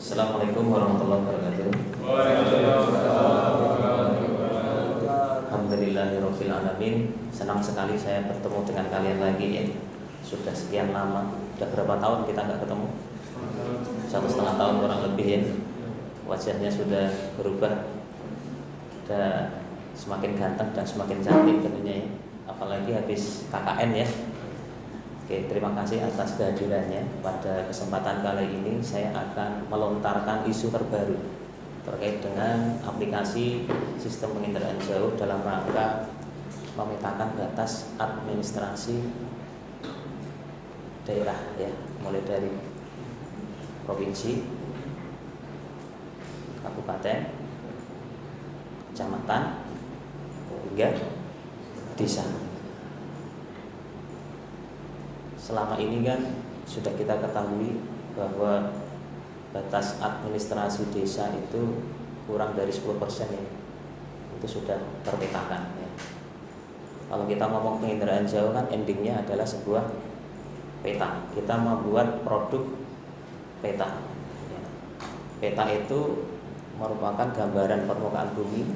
Assalamualaikum warahmatullahi wabarakatuh. Alhamdulillahirabbil alamin. Senang sekali saya bertemu dengan kalian lagi ya. Sudah sekian lama. Sudah berapa tahun kita nggak ketemu? 1,5 tahun kurang lebih ya. Wajahnya sudah berubah. Sudah semakin ganteng dan semakin cantik tentunya ya. Apalagi habis KKN ya. Oke, terima kasih atas kehadirannya. Pada kesempatan kali ini saya akan melontarkan isu terbaru terkait dengan aplikasi sistem penginderaan jauh dalam rangka memetakan batas administrasi daerah ya, mulai dari provinsi, kabupaten, kecamatan hingga desa. Selama ini kan sudah kita ketahui bahwa batas administrasi desa itu kurang dari 10% ya. Itu sudah terpetakan ya. Kalau kita ngomong penginderaan jauh kan endingnya adalah sebuah peta. Kita membuat produk peta ya. Peta itu merupakan gambaran permukaan bumi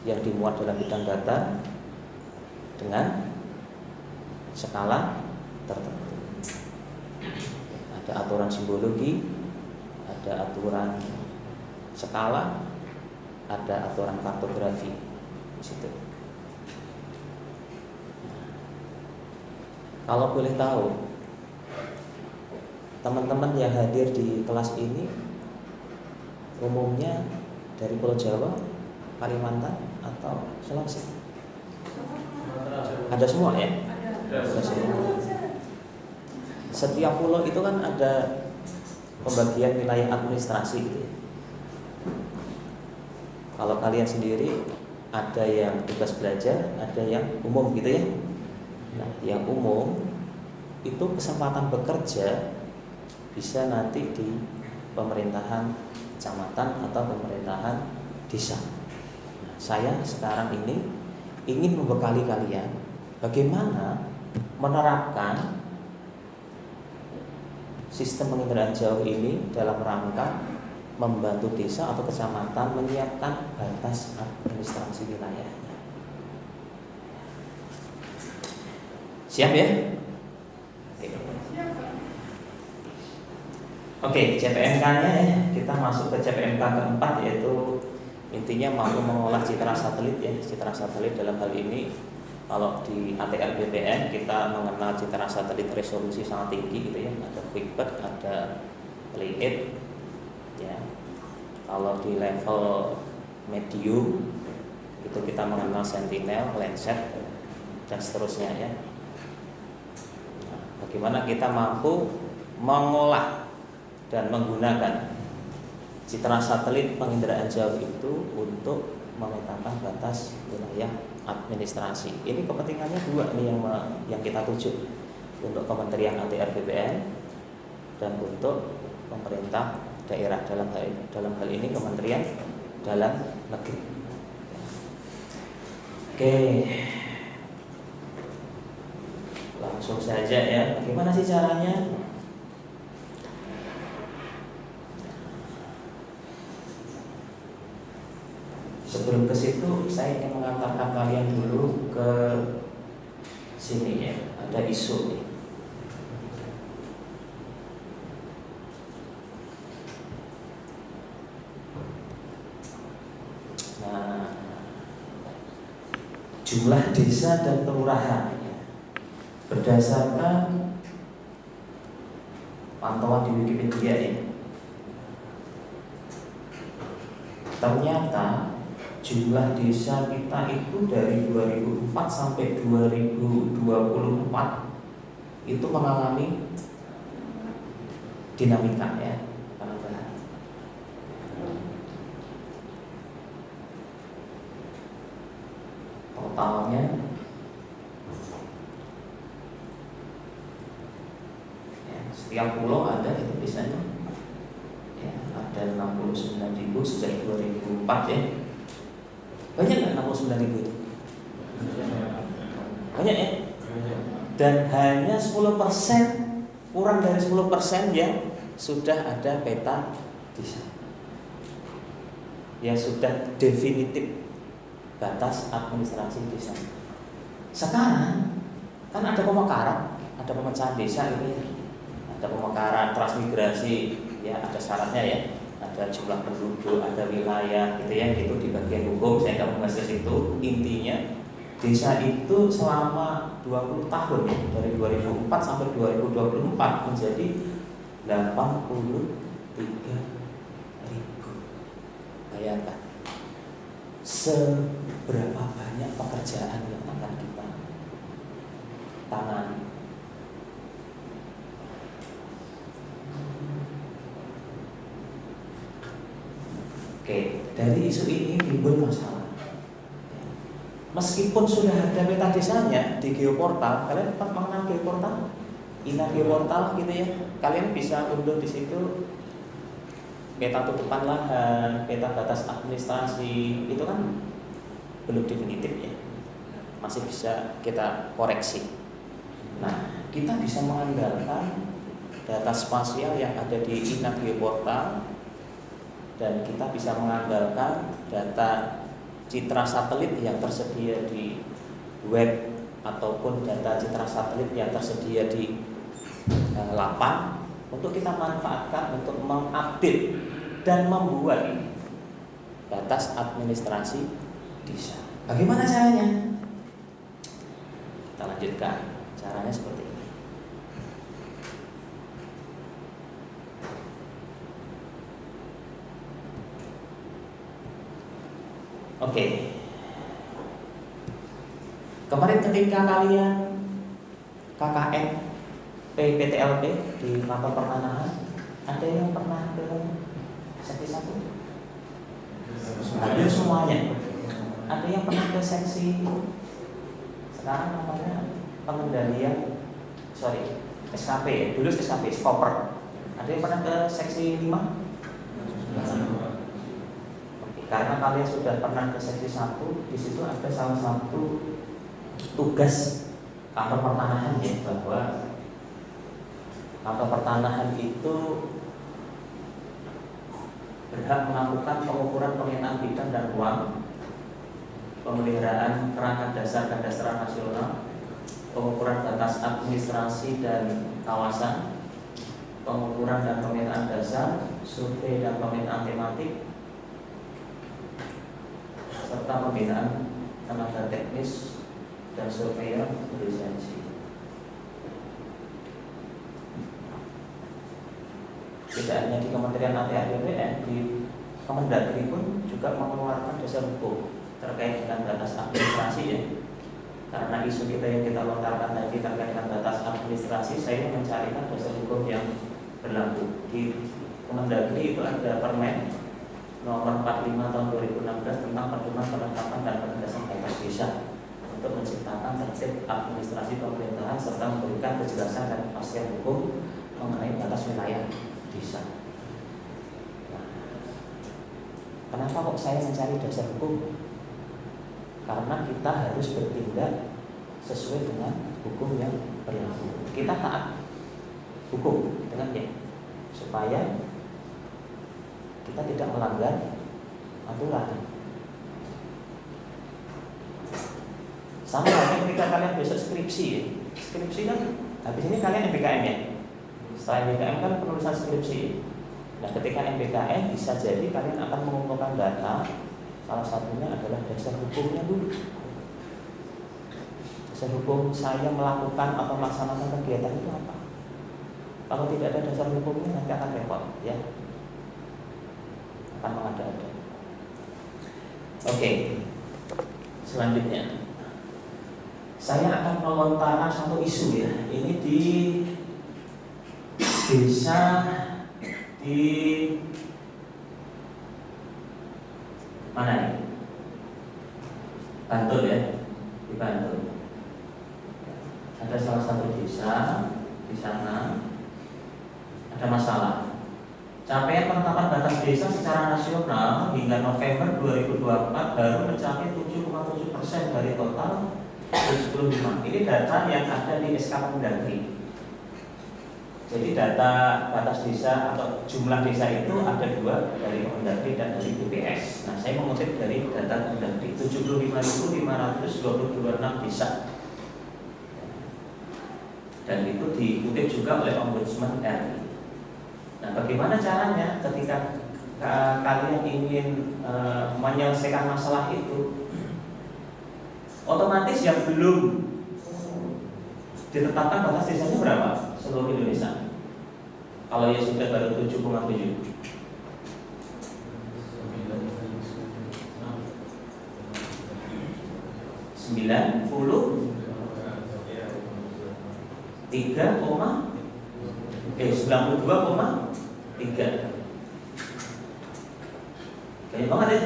yang dimuat dalam bidang data dengan skala tertentu. Ada aturan simbologi, ada aturan skala, ada aturan kartografi di situ. Kalau boleh tahu, teman-teman yang hadir di kelas ini umumnya dari Pulau Jawa, Kalimantan, atau Sulawesi? Ada semua ya? Ada semua. Setiap pulau itu kan ada pembagian wilayah administrasi gitu ya. Kalau kalian sendiri ada yang tugas belajar, ada yang umum gitu ya. Nah, yang umum itu kesempatan bekerja bisa nanti di pemerintahan kecamatan atau pemerintahan desa. Nah, saya sekarang ini ingin membekali kalian bagaimana menerapkan sistem penginderaan jauh ini dalam rangka membantu desa atau kecamatan menyiapkan batas administrasi wilayahnya. Siap ya? Oke, CPMK-nya ya. Kita masuk ke CPMK keempat, yaitu intinya mampu mengolah citra satelit ya. Citra satelit dalam hal ini kalau di ATR BPN kita mengenal citra satelit resolusi sangat tinggi gitu ya, ada QuickBird, ada Play8 ya. Kalau di level medium itu kita mengenal Sentinel, Landsat dan seterusnya ya. Nah, bagaimana kita mampu mengolah dan menggunakan citra satelit penginderaan jauh itu untuk memetakan batas wilayah administrasi. Ini kepentingannya dua nih yang kita tuju, untuk Kementerian ATR BPN dan untuk pemerintah daerah, dalam hal ini Kementerian Dalam Negeri. Oke, langsung saja ya. Bagaimana sih caranya? Sebelum ke situ, saya ingin mengantarkan kalian dulu ke sini ya. Ada isu nih. Nah, jumlah desa dan kelurahan ya. Berdasarkan pantauan di Wikipedia ya, ternyata jumlah desa kita itu dari 2004 sampai 2024 itu mengalami dinamika ya, penambahan. Totalnya ya, setiap pulau ada itu biasanya ya, ada 69.000 sejak 2004 ya. Banyak nggak 69.000 itu? Banyak ya? Dan hanya 10%, kurang dari 10% yang sudah ada peta desa yang sudah definitif batas administrasi desa. Sekarang kan ada pemekaran, ada pemecahan desa ini, ada pemekaran transmigrasi, ya ada syaratnya ya, ada jumlah penduduk, ada wilayah, gitu ya, itu di bagian hukum saya nggak membahas ke situ. Intinya desa itu selama 20 tahun ya, dari 2004 sampai 2024 menjadi 83.000. Bayangkan seberapa banyak pekerjaan yang akan kita tangani. Oke, dari isu ini timbul masalah. Meskipun sudah ada peta desanya di geoportal, kalian dapat mengenal geoportal? Ina geoportal gitu ya. Kalian bisa unduh di situ peta tutupan lahan, peta batas administrasi, itu kan belum definitif ya, masih bisa kita koreksi. Nah, kita bisa mengandalkan data spasial yang ada di Ina geoportal, dan kita bisa mengandalkan data citra satelit yang tersedia di web ataupun data citra satelit yang tersedia di lapan untuk kita manfaatkan untuk mengupdate dan membuat batas administrasi desa. Bagaimana caranya? Kita lanjutkan. Caranya seperti ini. Oke. Kemarin ketika kalian KKN PPTLP di kantor pertanahan, ada yang pernah ke seksi 1? Hampir semuanya. Ada yang pernah ke seksi sekarang namanya pengendalian, SKP ya, dulu SKP, Skoper. Ada yang pernah ke seksi 5? Karena kalian sudah pernah ke seksi 1, di situ ada salah satu tugas kantor pertanahan ya, bahwa kantor pertanahan itu berhak melakukan pengukuran pemetaan bidang dan ruang, pemeliharaan perangkat dasar kadasteran nasional, pengukuran batas administrasi dan kawasan, pengukuran dan pemetaan dasar, survei dan pemetaan tematik, serta pembinaan tenaga teknis dan surveyor berlisensi. Tidak hanya di Kementerian ATR BPN, di Kemendagri pun juga mengeluarkan dasar hukum terkait dengan batas administrasi ya. Karena isu kita yang kita lontarkan tadi terkait dengan batas administrasi, saya mencarikan dasar hukum yang berlaku. Di Kemendagri itu ada Permen nomor 45 tahun 2016 tentang pedoman penetapan dan penegasan batas desa untuk menciptakan tertib administrasi pemerintahan serta memberikan kejelasan dan kepastian hukum mengenai batas wilayah desa. Nah, kenapa kok saya mencari dasar hukum? Karena kita harus bertindak sesuai dengan hukum yang berlaku. Kita taat hukum dengan ya, supaya kita tidak melanggar aturan. Sama halnya ketika kalian besok skripsi, skripsi kan habis ini kalian MBKM ya. Setelah MBKM kan penulisan skripsi. Nah, ketika MBKM bisa jadi kalian akan mengumpulkan data. Salah satunya adalah dasar hukumnya dulu. Dasar hukum saya melakukan atau melaksanakan kegiatan itu apa? Kalau tidak ada dasar hukumnya nanti akan repot ya. Akan mengada-ada. Oke. Selanjutnya saya akan melontarkan satu isu ya. Ini di desa di mana nih? Bantul ya, di Bantul. Ada salah satu desa di sana ada masalah. Capaian penetapan batas desa secara nasional hingga November 2024 baru mencapai 7,7% dari total 75. Ini data yang ada di SK Kemendagri. Jadi data batas desa atau jumlah desa itu ada dua, dari Kemendagri dan dari BPS. Nah, saya mengutip dari data Kemendagri, 75.526 desa. Dan itu dikutip juga oleh Ombudsman RI. Nah, bagaimana caranya ketika kalian ingin menyelesaikan masalah itu? Otomatis yang belum ditetapkan batas desanya berapa? Seluruh Indonesia. Kalau ya sudah baru 7,7. 92,3. Banyak banget ya.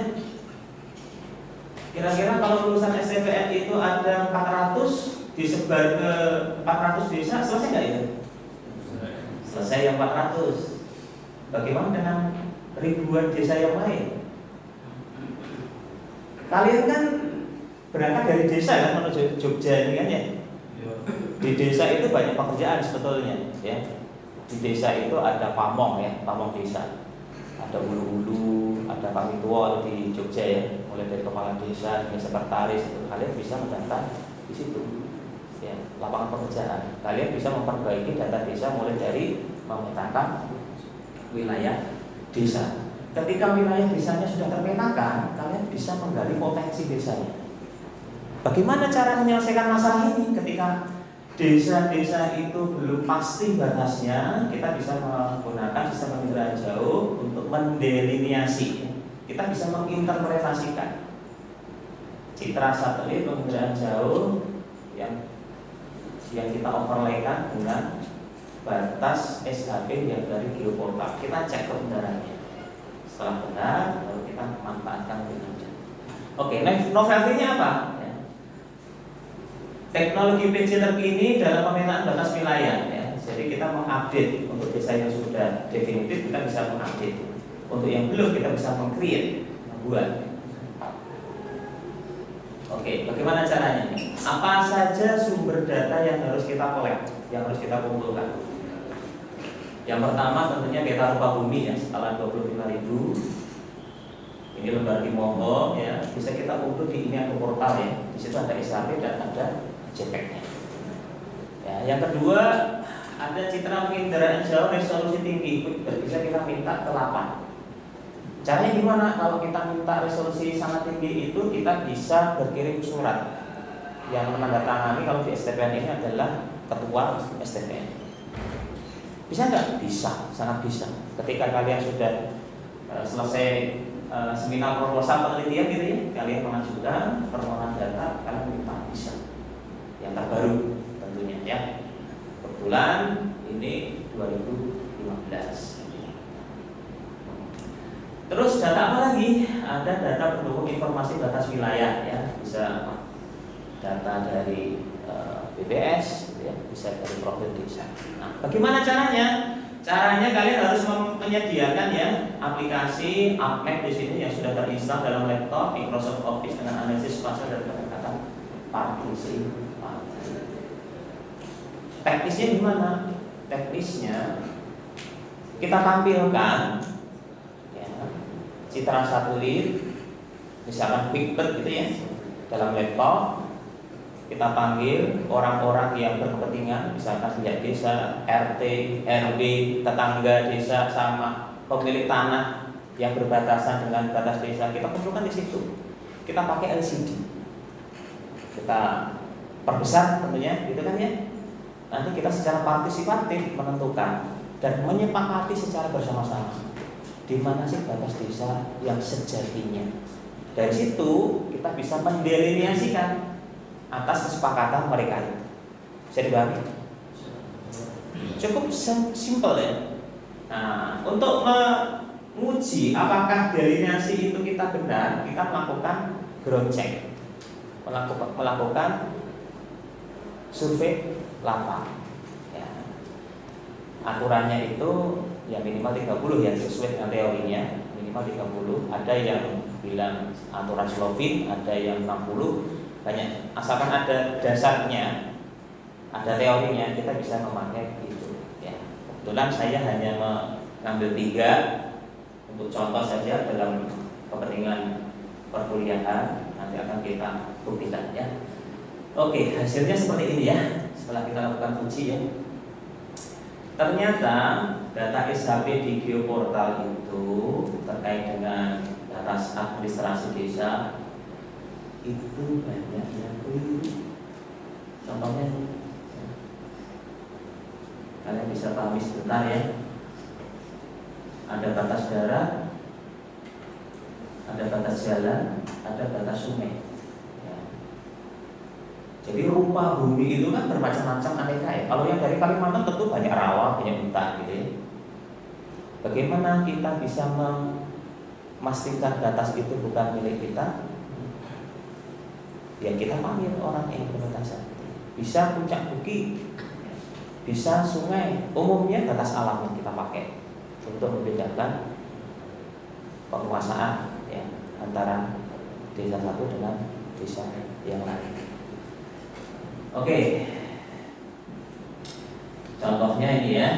Kira-kira kalau lulusan STPN itu ada 400 disebar ke 400 desa, selesai nggak itu? Selesai yang 400. Bagaimana dengan ribuan desa yang lain? Kalian kan berangkat dari desa kan menuju Jogja ini kan ya? Di desa itu banyak pekerjaan sebetulnya ya. Di desa itu ada pamong ya, pamong desa. Ada hulu-hulu, ada pamitua di Jogja ya, mulai dari kepala desa, hingga sekretaris itu kalian bisa mendaftar di situ. Ya, lapangan pekerjaan. Kalian bisa memperbaiki data desa mulai dari memetakan wilayah desa. Ketika wilayah desanya sudah terpetakan, kalian bisa menggali potensi desanya. Bagaimana cara menyelesaikan masalah ini ketika desa-desa itu belum pasti batasnya? Kita bisa menggunakan sistem penginderaan jauh untuk mendeliniasi. Kita bisa menginterpretasikan citra satelit penginderaan jauh yang kita overlaykan dengan batas SHP yang dari geoportal. Kita cek kebenarannya. Setelah benar, lalu kita manfaatkan dengan jauh. Oke, novelty-nya apa? Teknologi PC terkini dalam pemetaan batas wilayah ya. Jadi kita mengupdate untuk desa yang sudah definitif, kita bisa mengupdate. Untuk yang belum, kita bisa meng-create, membuat. Oke, bagaimana caranya? Apa saja sumber data yang harus kita collect, yang harus kita kumpulkan? Yang pertama tentunya peta rupa bumi ya, skala 25.000. Ini lembar Timoho ya, bisa kita unduh di ini atau portal ya. Di situ ada SHP dan ada JPEG-nya. Ya, yang kedua ada citra penginderaan jauh resolusi tinggi, bisa kita minta ke 8. Caranya gimana? Kalau kita minta resolusi sangat tinggi itu kita bisa berkirim surat yang menandatangani kalau di STPN ini adalah ketua STPN. Bisa nggak? Bisa, sangat bisa. Ketika kalian sudah selesai seminar proposal penelitian gitu ya, kalian mengajukan permohonan data, kalian minta bisa. Yang terbaru tentunya ya. Kebetulan ini 2015. Terus data apa lagi? Ada data pendukung informasi batas wilayah ya, bisa data dari BPS ya, bisa dari profil desa. Nah, bagaimana caranya? Caranya kalian harus menyediakan ya aplikasi AppMap di sini yang sudah terinstall dalam laptop Microsoft Office dengan analisis spasial dan pendekatan partisipasi. Teknisnya gimana? Teknisnya kita tampilkan ya, citra satelit, misalkan picture gitu ya, dalam laptop. Kita panggil orang-orang yang berkepentingan, misalkan pihak desa, RT, RW, tetangga desa, sama pemilik tanah yang berbatasan dengan batas desa. Kita kumpulkan di situ. Kita pakai LCD. Kita perbesar tentunya, gitu kan ya. Nanti kita secara partisipatif menentukan dan menyepakati secara bersama-sama di mana sih batas desa yang sejatinya. Dari situ kita bisa mendeliniasikan atas kesepakatan mereka itu. Bisa dipahami? Cukup simple ya. Nah, untuk menguji apakah delineasi itu kita benar, kita melakukan ground check, melakukan survei lapang. Ya. Aturannya itu ya minimal 30 ya, sesuai dengan teorinya minimal 30. Ada yang bilang aturan Slovin, ada yang 60. Banyak, asalkan ada dasarnya, ada teorinya, kita bisa memakai itu ya. Kebetulan saya hanya mengambil 3 untuk contoh saja dalam kepentingan perkuliahan, nanti akan kita buktikan ya. Oke, hasilnya seperti ini ya. Setelah kita lakukan uji ya, ternyata data SHP di Geoportal itu terkait dengan data administrasi desa itu banyak yang keliru. Contohnya, kalian bisa pahami sebentar ya. Ada batas darat, ada batas jalan, ada batas sungai. Ya. Jadi rupa bumi itu kan bermacam-macam aneka ya. Kalau yang dari Kalimantan tentu banyak rawa, banyak hutan gitu ya. Bagaimana kita bisa memastikan batas itu bukan milik kita? Ya kita panggil orang yang berbatasan. Bisa puncak bukit, bisa sungai. Umumnya batas alam yang kita pakai untuk membedakan penguasaan ya, antara desa satu dengan desa yang lain. Oke, contohnya ini ya.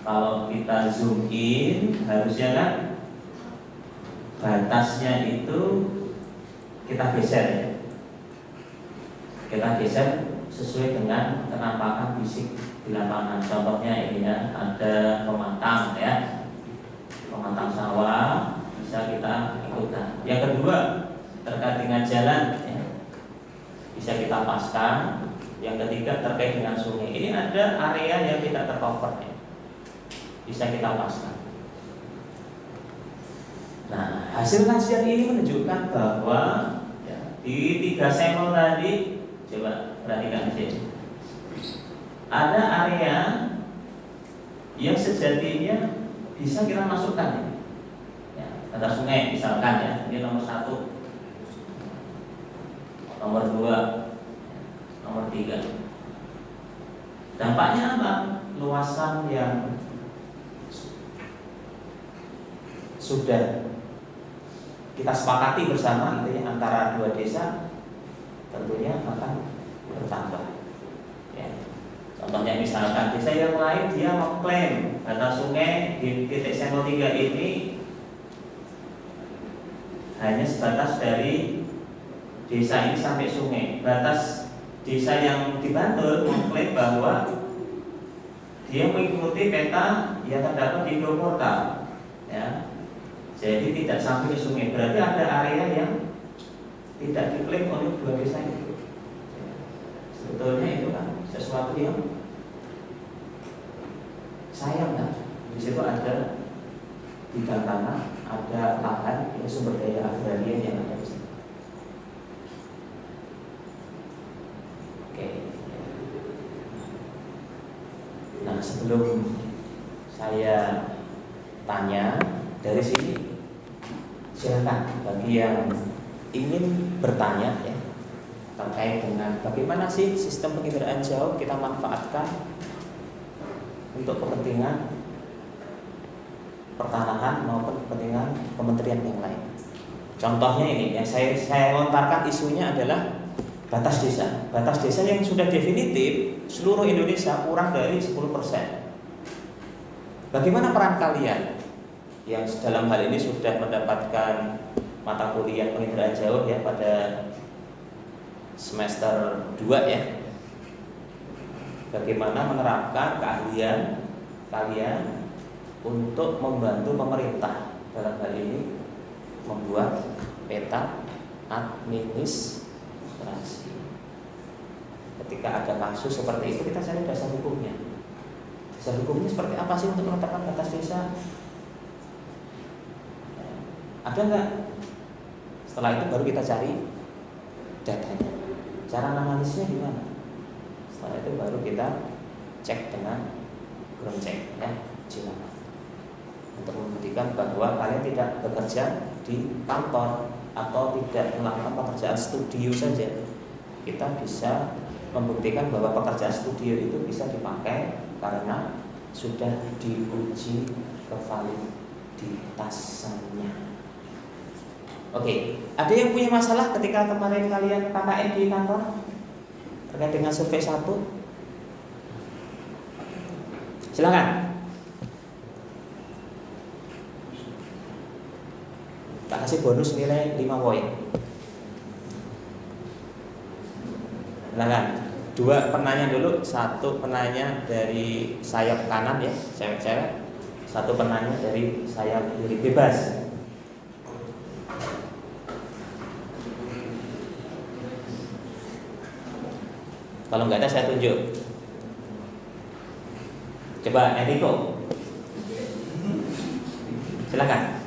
Kalau kita zoom in, harusnya kan batasnya itu kita geser ya. Kita geser sesuai dengan kenampakan fisik di lapangan. Contohnya ini ya, ada pematang ya, pematang sawah, bisa kita ikutkan. Yang kedua terkait dengan jalan ya, bisa kita paskan. Yang ketiga terkait dengan sungai. Ini ada area yang tidak tercover ya, bisa kita paskan. Nah, hasil kajian ini menunjukkan bahwa ya, di 3 sampel tadi, coba perhatikan di sini. Ada area yang sejatinya bisa kita masukkan ya, ada sungai misalkan ya, ini nomor 1, nomor 2, nomor 3. Dampaknya apa? Luasan yang sudah kita sepakati bersama gitu ya, antara 2 desa tentunya akan bertambah ya. Contohnya misalkan desa yang lain dia mengklaim batas sungai di titik sampel 3 ini hanya sebatas dari desa ini sampai sungai. Batas desa yang di Bantul mengklaim bahwa dia mengikuti peta yang terdapat di Geoportal ya. Jadi tidak sampai ke sungai. Berarti ada area yang tidak diklaim oleh 2 desa itu. Sebetulnya itu kan sesuatu yang sayang kan. Di situ ada bidang tanah, ada lahan, ya, sumber daya agraria yang ada di situ. Oke. Nah, sebelum saya tanya dari sini, silakan bagi yang ingin bertanya ya, terkait dengan bagaimana sih sistem penginderaan jauh kita manfaatkan untuk kepentingan pertanahan maupun kepentingan kementerian yang lain. Contohnya ini yang saya lontarkan isunya adalah batas desa. Batas desa yang sudah definitif seluruh Indonesia kurang dari 10%. Bagaimana peran kalian yang dalam hal ini sudah mendapatkan mata kuliah penginderaan jauh ya pada semester 2 ya? Bagaimana menerapkan keahlian kalian untuk membantu pemerintah dalam hal ini membuat peta administrasi. Ketika ada kasus seperti itu kita cari dasar hukumnya. Dasar hukumnya seperti apa sih untuk menetapkan batas desa? Ada enggak? Setelah itu baru kita cari datanya. Cara analisisnya gimana? Setelah itu baru kita cek dengan ground check ya, silakan. Untuk membuktikan bahwa kalian tidak bekerja di kantor atau tidak melakukan pekerjaan studio saja. Kita bisa membuktikan bahwa pekerjaan studio itu bisa dipakai karena sudah diuji kevaliditasannya. Oke, ada yang punya masalah ketika kemarin kalian KKN di kantor terkait dengan survei 1? Silakan. Tak kasih bonus nilai 5 poin. Silakan. 2 penanya dulu, 1 penanya dari sayap kanan ya, cewek-cewek. 1 penanya dari sayap kiri, bebas. Kalau nggak ada saya tunjuk. Coba Enrico, silakan.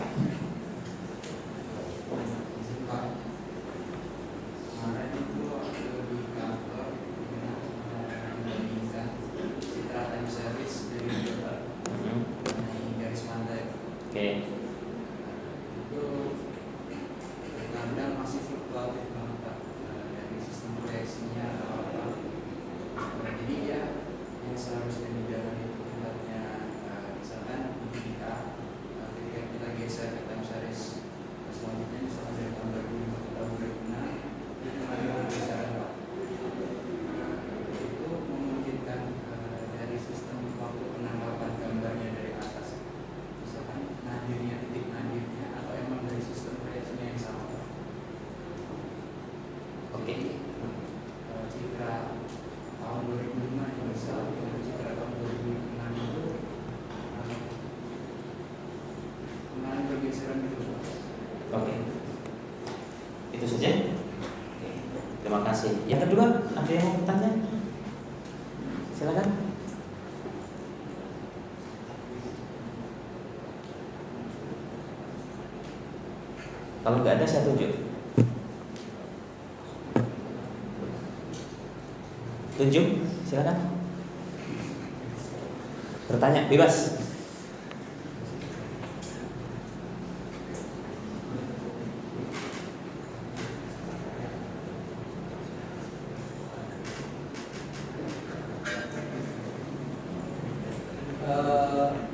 Yang kedua, ada yang mau bertanya? Silakan. Kalau nggak ada saya tunjuk. Tunjuk, silakan. Bertanya bebas.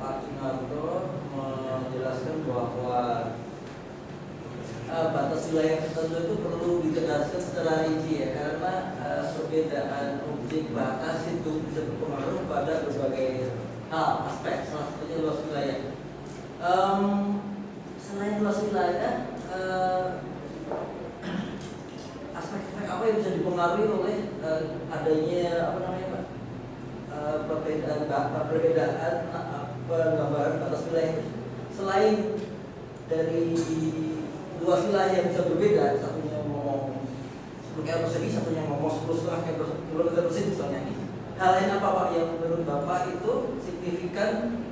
Pak Sunarto menjelaskan bahwa batas wilayah tertentu itu perlu dijelaskan secara rinci ya, karena perbedaan objek batas itu bisa berpengaruh pada berbagai hal, aspek, salah satunya luas wilayah. Selain luas wilayah, aspek-aspek apa yang bisa dipengaruhi oleh adanya apa namanya Pak? Perbedaan penggambaran batas wilayah selain dari luas wilayah yang bisa berbeda, satunya ngomong 10 km persegi, satunya ngomong 10,5 km persegi misalnya. Hal lain apa Pak yang menurut Bapak itu signifikan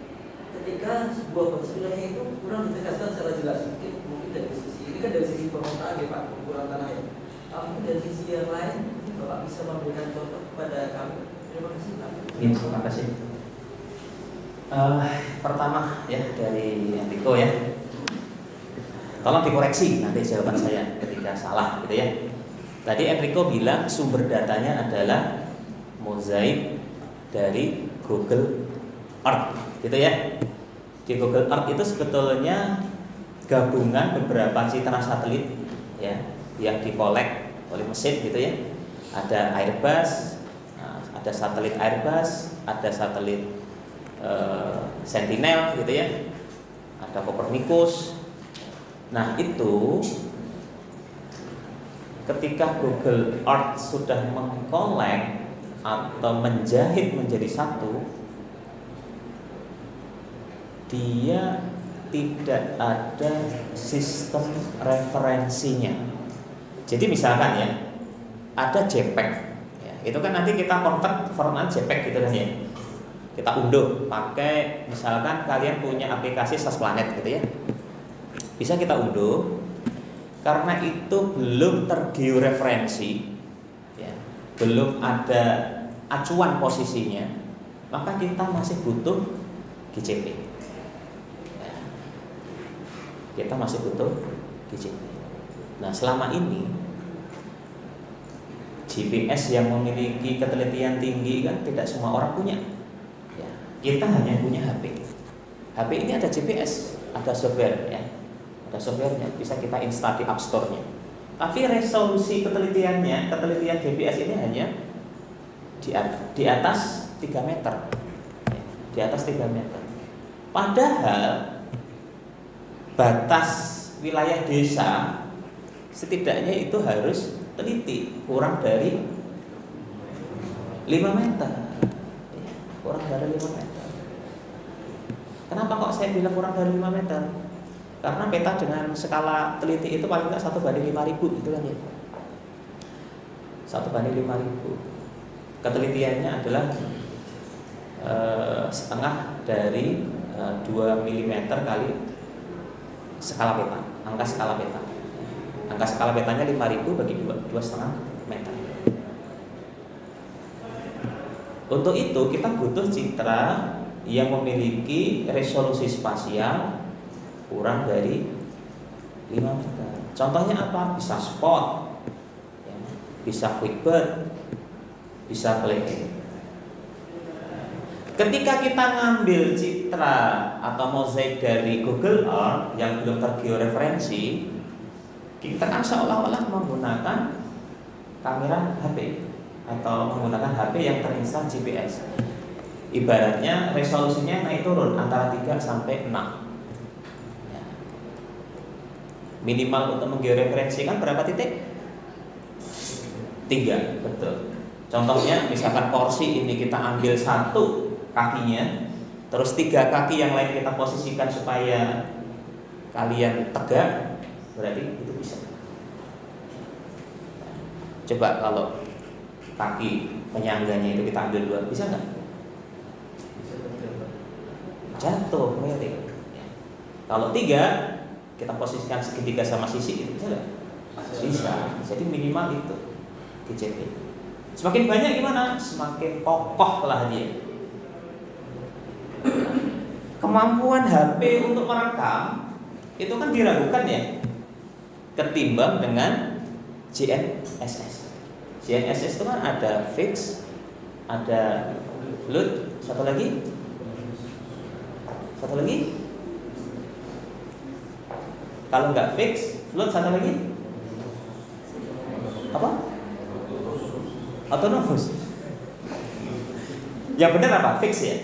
ketika sebuah batas wilayah itu kurang ditegaskan secara jelas? Mungkin dari sisi ini kan dari sisi permukaan ya Pak, ukuran tanah ya. Mungkin dari sisi yang lain Bapak bisa memberikan contoh kepada kami. Terima kasih Pak. Ya, terima kasih. Pertama ya dari Enrico ya. Tolong dikoreksi nanti jawaban saya ketika salah gitu ya. Tadi Enrico bilang sumber datanya adalah mozaik dari Google Earth gitu ya. Di Google Earth itu sebetulnya gabungan beberapa citra satelit ya yang dikolek oleh mesin gitu ya. Ada Airbus, ada satelit Airbus, ada satelit Sentinel gitu ya, ada Copernicus. Nah itu ketika Google Earth sudah mengkolek atau menjahit menjadi satu, dia tidak ada sistem referensinya. Jadi misalkan ya ada JPEG ya, itu kan nanti kita convert format JPEG gitu kan ya, kita unduh pakai misalkan kalian punya aplikasi SAS Planet gitu ya, bisa kita unduh. Karena itu belum tergeoreferensi ya, belum ada acuan posisinya, maka kita masih butuh GCP ya. Kita masih butuh GCP. Nah selama ini GPS yang memiliki ketelitian tinggi kan tidak semua orang punya ya. Kita hanya punya HP. HP ini ada GPS, ada software ya, ada softwarenya, bisa kita install di App Store-nya. Tapi resolusi ketelitiannya, ketelitian GPS ini hanya di atas 3 meter ya, di atas 3 meter. Padahal batas wilayah desa setidaknya itu harus teliti, kurang dari 5 meter. Kurang dari 5 meter. Kenapa kok saya bilang kurang dari 5 meter? Karena peta dengan skala teliti itu paling tidak 1/5000 gitu kan ya. 1/5000. Ketelitiannya adalah setengah dari 2 mm kali skala peta, angka skala peta. Angka skala petanya 5000 bagi 2,5 meter. Untuk itu kita butuh citra yang memiliki resolusi spasial kurang dari 5 meter. Contohnya apa? Bisa spot, ya, bisa QuickBird, bisa Play. Ketika kita ngambil citra atau mozaik dari Google Earth yang belum tergeoreferensi, kita kan seolah-olah menggunakan kamera HP atau menggunakan HP yang terinstall GPS. Ibaratnya resolusinya naik turun antara 3 sampai 6. Ya. Minimal untuk menggeoreferensi kan berapa titik? 3, betul. Contohnya misalkan porsi ini kita ambil 1 kakinya, terus 3 kaki yang lain kita posisikan supaya kalian tegak, berarti itu bisa. Coba kalau kaki penyangganya itu kita ambil 2, bisa nggak? Jatuh, miring. Kalau 3 kita posisikan segitiga sama sisi, itu bisa nggak? Bisa. Jadi minimal itu GCP. Semakin banyak gimana? Semakin kokoh lah dia. Kemampuan HP untuk merekam itu kan diragukan ya, ketimbang dengan GNSS. GNSS itu kan ada fix, ada float, satu lagi, kalau nggak fix, float, satu lagi apa? Autonomous. Yang benar apa? Fix ya?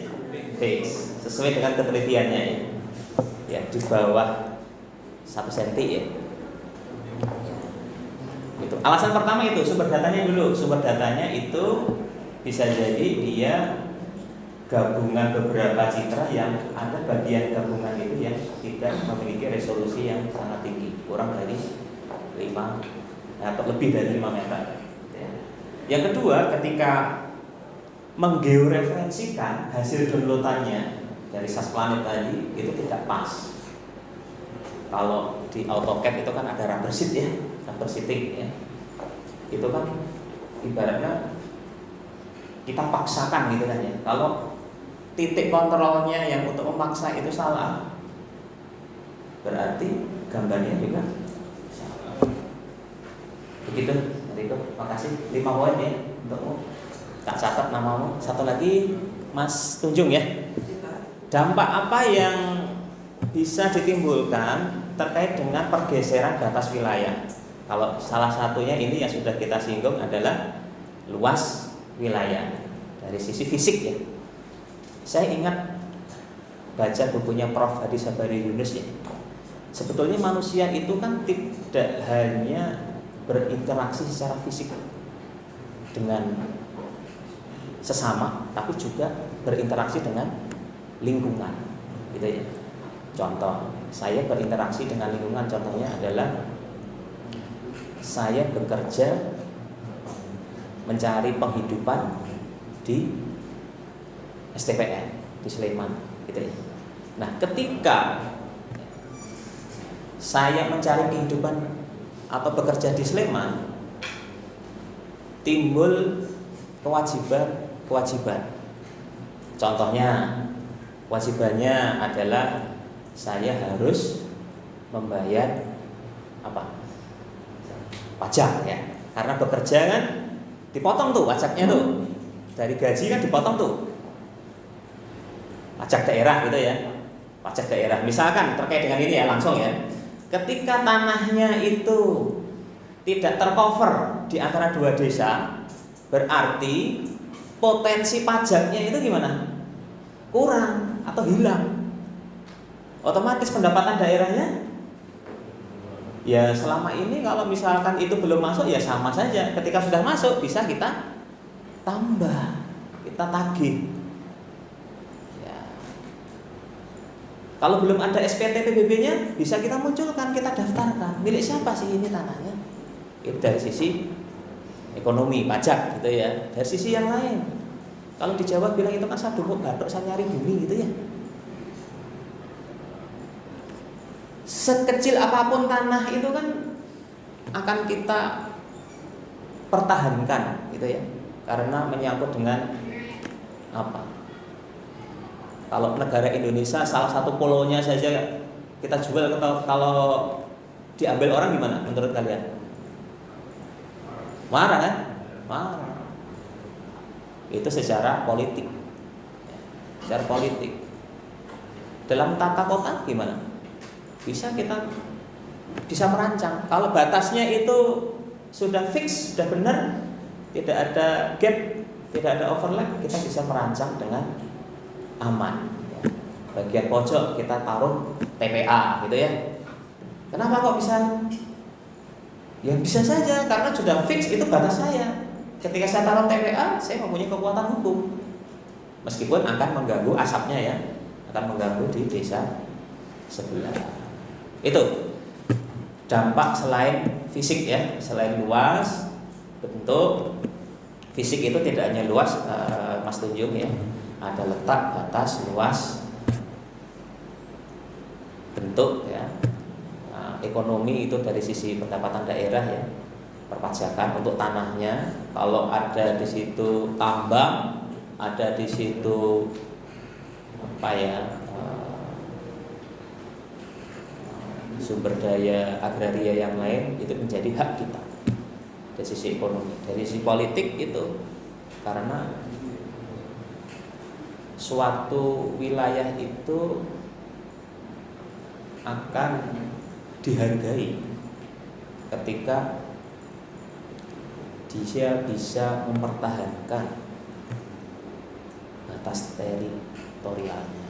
Fix, sesuai dengan ketelitiannya ya. Ya, di bawah 1 cm ya. Itu. Alasan pertama itu sumber datanya dulu. Sumber datanya itu bisa jadi dia gabungan beberapa citra yang ada bagian gabungan itu yang tidak memiliki resolusi yang sangat tinggi, kurang dari 5 atau lebih dari 5 meter. Yang kedua, ketika menggeoreferensikan hasil downloadannya dari SAS Planet tadi itu tidak pas. Kalau di AutoCAD itu kan ada rubber sheet ya, rubber sheeting ya. Itu kan ibaratnya kita paksakan gitu kan ya. Kalau titik kontrolnya yang untuk memaksa itu salah, berarti gambarnya juga salah. Begitu, Riko. Makasih. 5 poin ya untukmu. Tak catat namamu. Satu lagi Mas Tunjung ya. Dampak apa yang bisa ditimbulkan terkait dengan pergeseran batas wilayah? Kalau salah satunya ini yang sudah kita singgung adalah luas wilayah dari sisi fisik ya. Saya ingat baca bukunya Prof. Hadi Sabari Yunus ya. Sebetulnya manusia itu kan tidak hanya berinteraksi secara fisik dengan sesama, tapi juga berinteraksi dengan lingkungan, gitu ya. Contoh, saya berinteraksi dengan lingkungan, contohnya adalah saya bekerja mencari penghidupan di STPN di Sleman, gitu ya. Nah, ketika saya mencari kehidupan atau bekerja di Sleman, timbul kewajiban. Contohnya, kewajibannya adalah saya harus membayar apa? Pajak ya. Karena bekerja kan dipotong tuh pajaknya tuh. Dari gaji kan dipotong tuh. Pajak daerah gitu ya. Pajak daerah. Misalkan terkait dengan ini ya langsung ya. Ketika tanahnya itu tidak tercover di antara 2 desa, berarti potensi pajaknya itu gimana? Kurang atau hilang. Otomatis pendapatan daerahnya Ya selama ini kalau misalkan itu belum masuk ya sama saja. Ketika sudah masuk bisa kita tambah, kita tagih. Ya. Kalau belum ada SPT PBB-nya bisa kita munculkan, kita daftarkan. Milik siapa sih ini tanahnya? Itu dari sisi ekonomi, pajak gitu ya. Dari sisi yang lain, kalau di Jawa bilang itu kan saya dukung batok, saya nyari bumi gitu ya. Sekecil apapun tanah itu kan akan kita pertahankan gitu ya, karena menyangkut dengan apa? Kalau negara Indonesia salah satu pulau-nya saja kita jual, kalau diambil orang gimana menurut kalian? Marah kan? Marah. Itu secara politik. Secara politik. Dalam tata kota gimana? Kita bisa merancang. Kalau batasnya itu sudah fix, sudah benar, tidak ada gap, tidak ada overlap, kita bisa merancang dengan aman. Bagian pojok kita taruh TPA gitu ya. Kenapa kok bisa? Ya bisa saja karena sudah fix itu batas saya. Ketika saya taruh TPA, saya mempunyai kekuatan hukum. Meskipun akan mengganggu asapnya ya, akan mengganggu di desa sebelah. Itu dampak selain fisik ya, selain luas bentuk. Fisik itu tidak hanya luas, Mas Tunjung ya, ada letak, batas, luas, bentuk ya. Ekonomi itu dari sisi pendapatan daerah ya, perpajakan untuk tanahnya. Kalau ada di situ tambang, ada di situ apa ya, sumber daya agraria yang lain, itu menjadi hak kita dari sisi ekonomi. Dari sisi politik itu karena suatu wilayah itu akan dihargai ketika dia bisa mempertahankan batas teritorialnya.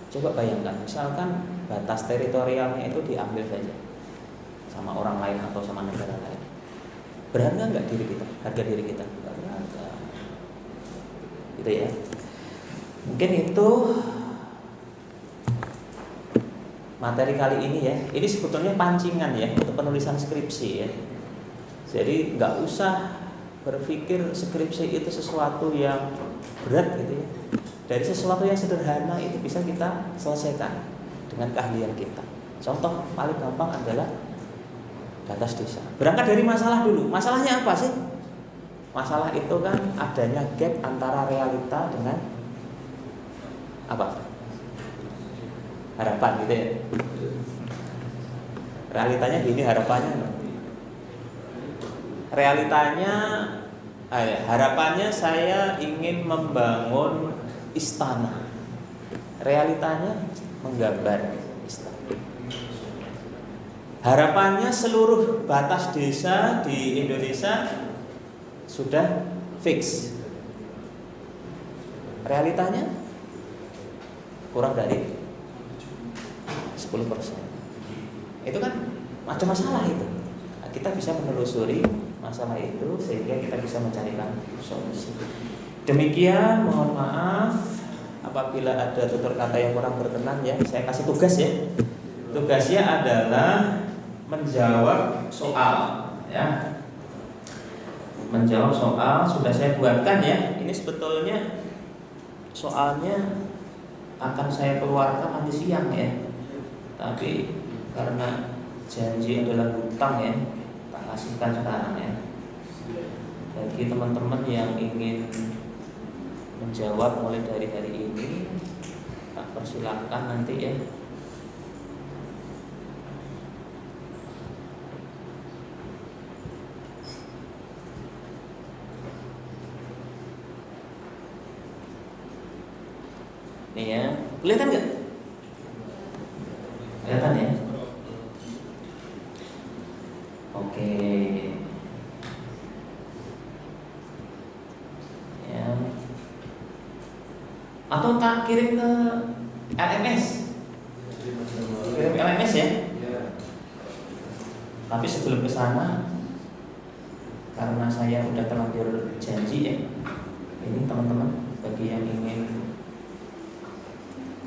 Coba bayangkan, misalkan batas teritorialnya itu diambil saja sama orang lain atau sama negara lain, berharga nggak diri kita? Harga diri kita nggak berharga. Gitu ya. Mungkin itu materi kali ini ya. Ini sebetulnya pancingan ya untuk penulisan skripsi ya. Jadi nggak usah berpikir skripsi itu sesuatu yang berat gitu ya. Dari sesuatu yang sederhana itu bisa kita selesaikan dengan keahlian kita. Contoh paling gampang adalah batas desa. Berangkat dari masalah dulu. Masalahnya apa sih? Masalah itu kan adanya gap antara realita dengan apa? Harapan gitu ya. Realitanya gini, harapannya realitanya harapannya saya ingin membangun istana. Realitanya menggambar istana. Harapannya seluruh batas desa di Indonesia sudah fix. Realitanya kurang dari 10%. Itu kan macam masalah itu. Kita bisa menelusuri masalah itu sehingga kita bisa mencarikan solusi. Demikian, mohon maaf apabila ada tutur kata yang kurang berkenan ya. Saya kasih tugas ya. Tugasnya adalah menjawab soal ya. Menjawab soal sudah saya buatkan ya. Ini sebetulnya soalnya akan saya keluarkan nanti siang ya. Tapi karena janji adalah hutang ya, tak kasihkan sekarang ya. Bagi teman-teman yang ingin menjawab mulai dari hari ini, tak persilahkan nanti ya. Nih ya, kelihatan nggak? Kelihatan ya? Oke. Ya. Atau tak kirim ke LMS? Kirim LMS ya? Tapi sebelum ke sana, karena saya udah terlanjur janji ya, ini teman-teman bagi yang ingin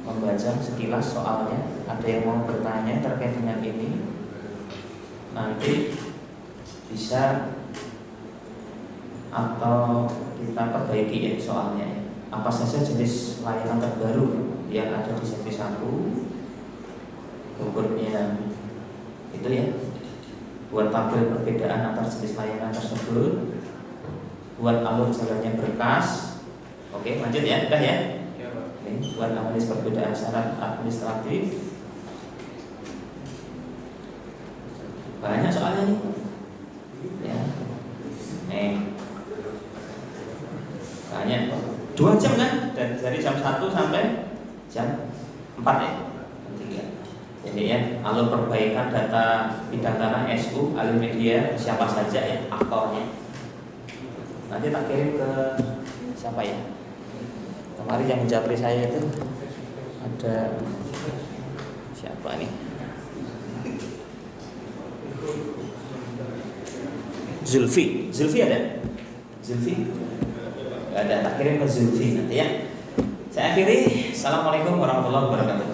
membaca sekilas soalnya, ada yang mau bertanya terkait dengan ini, nanti bisa atau kita perbaiki ya soalnya ya. Apa saja jenis layanan terbaru yang ada di sesi 1, berikutnya itu ya, buat tabel perbedaan antar jenis layanan tersebut, buat alur jalannya berkas. Oke, lanjut ya, udah ya. Ini buat analisis perbedaan syarat administratif. Banyak soalnya nih. Ya. Banyak. 2 jam kan? Dan dari jam 1 sampai jam 4 ya. Jadi ya, alur perbaikan data bidangkara SU, alur media, siapa saja ya aktornya. Nanti tak kirim ke siapa ya? Kemarin yang menjapri saya itu ada siapa nih? Zulfi ada? Zulfi? Gak ada, tak kirim ke Zulfi nanti ya. Saya akhiri. Assalamualaikum warahmatullahi wabarakatuh.